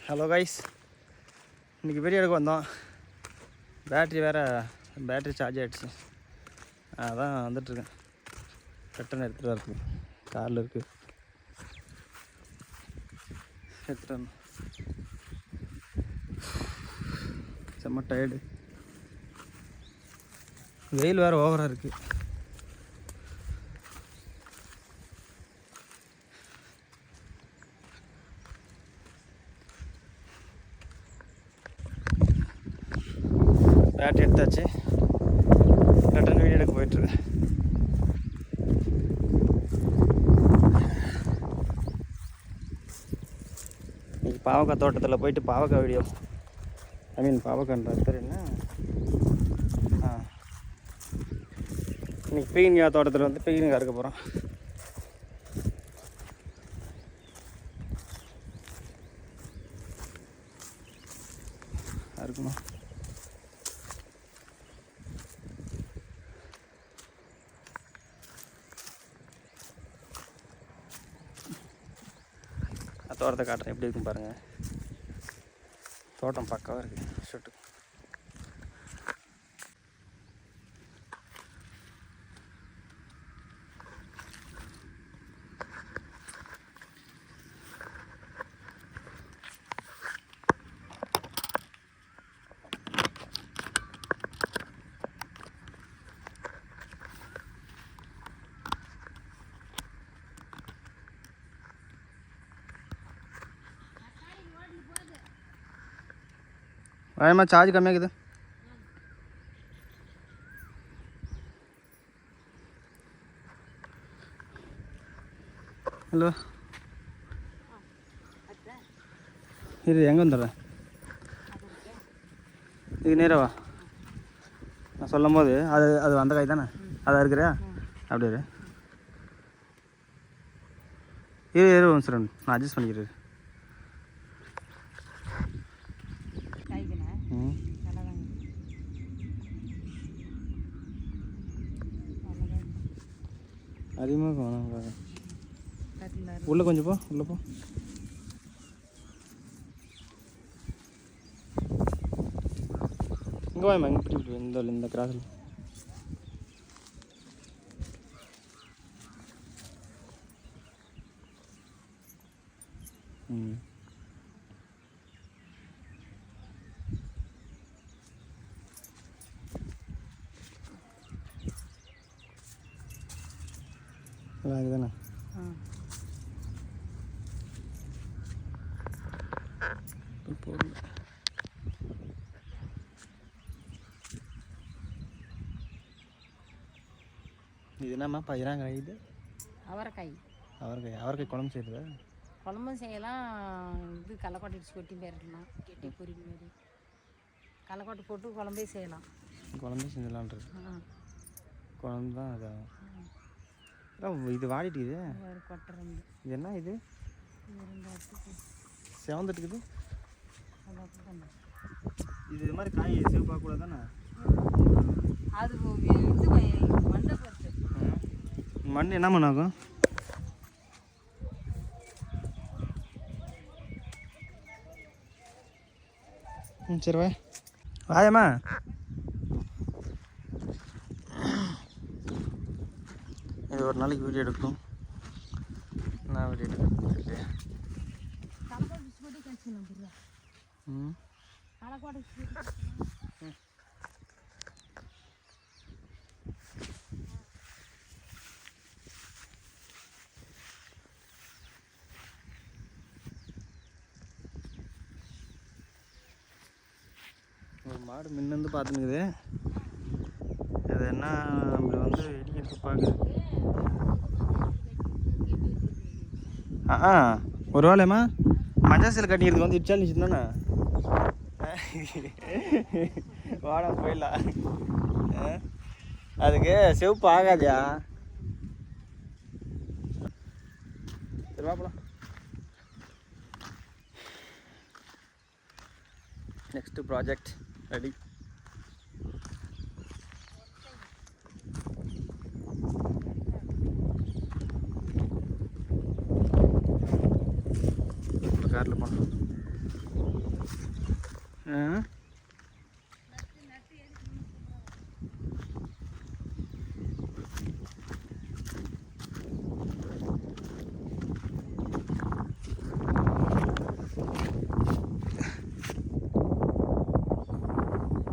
Hello guys, இன்றைக்கி video எடுக்க வந்தோம். பேட்ரி சார்ஜ் ஆகிடுச்சு. அதான் வந்துட்டுருக்கேன். கட்டணம் எடுத்துகிட்டு வரக்கு காரில் இருக்குது. எடுத்துகிட்டு வரணும். செம்ம டயர்டு. வெயில் வேறு ஓவராக இருக்குது. பேட்டரி எடுத்தாச்சு. ரிட்டன் வீடியோ எடுக்க போயிட்டுருக்கேன். இன்றைக்கி பாவக்காய் தோட்டத்தில் போயிட்டு பாவக்காய் வீடியோ, பாவக்காய்ன்ற பேர் என்ன, இன்றைக்கி பீக்கங்காய் தோட்டத்தில் வந்து பீக்கங்காய் இருக்க போகிறோம். இருக்குமா தோட்டத்தை காட்டுறேன், எப்படி இருக்குன்னு பாருங்கள். தோட்டம் பக்காவாக இருக்குது. ஷூட்டு வாயம்மா, சார்ஜ் கம்மியாகுது. ஹலோ, இது எங்கே வந்துடுறேன்? இது நேரவா? நான் சொல்லும் போது அது அந்த காய் தானே, அதான் இருக்கிறியா? அப்படியே இரு சார், நான் அட்ஜஸ்ட் பண்ணிக்கிறேன். அதிகமாக வேணாம், உள்ளே கொஞ்சம் போ, உள்ளே போ. இங்கே வாயம்மா, இங்கே இப்படி இந்த கிராஸில். இதுதானே போடல. இது என்னம்மா பயிராங்காய்? இது அவரைக்காய். அவரைக்காய் குழம்பு செய்யுது. குழம்பும் செய்யலாம். இது கடலக்கொட்டை அடிச்சு கொட்டி போயிடலாம். கெட்டி பொரிக்கு மாரி கடலக்கொட்டை போட்டு குழம்பே செய்யலாம். குழம்பே செஞ்சலான்றது குழம்பு தான். அதான் இது வாடிட்டு இது இது என்ன? இது செவந்துட்டுக்குது. இது மாதிரி காய் சிவப்பாக கூட தானே. அது இது மண்ணை பொறுத்து. மண் என்ன மண்ணாகும்? சரி வாயம்மா. இது ஒரு நாளைக்கு வீடியோ எடுக்கும். நான் வீடியோ எடுக்கிறேன். ஒரு மாடு முன்னேருந்து பார்த்துனுக்குது. அது என்ன அப்படி வந்து இடிக்கிறது பார்க்குது. ஒரு வேலையம்மா மஞ்சள் சீலை கட்டிக்கிறதுக்கு வந்து இடிச்சாலும் நினச்சிருந்தானே வாடா போயிடலாம். அதுக்கு செவப்பு ஆகாதியா? சரி வாப்பலாம். Next project ready. காரில் போனோம். ஆ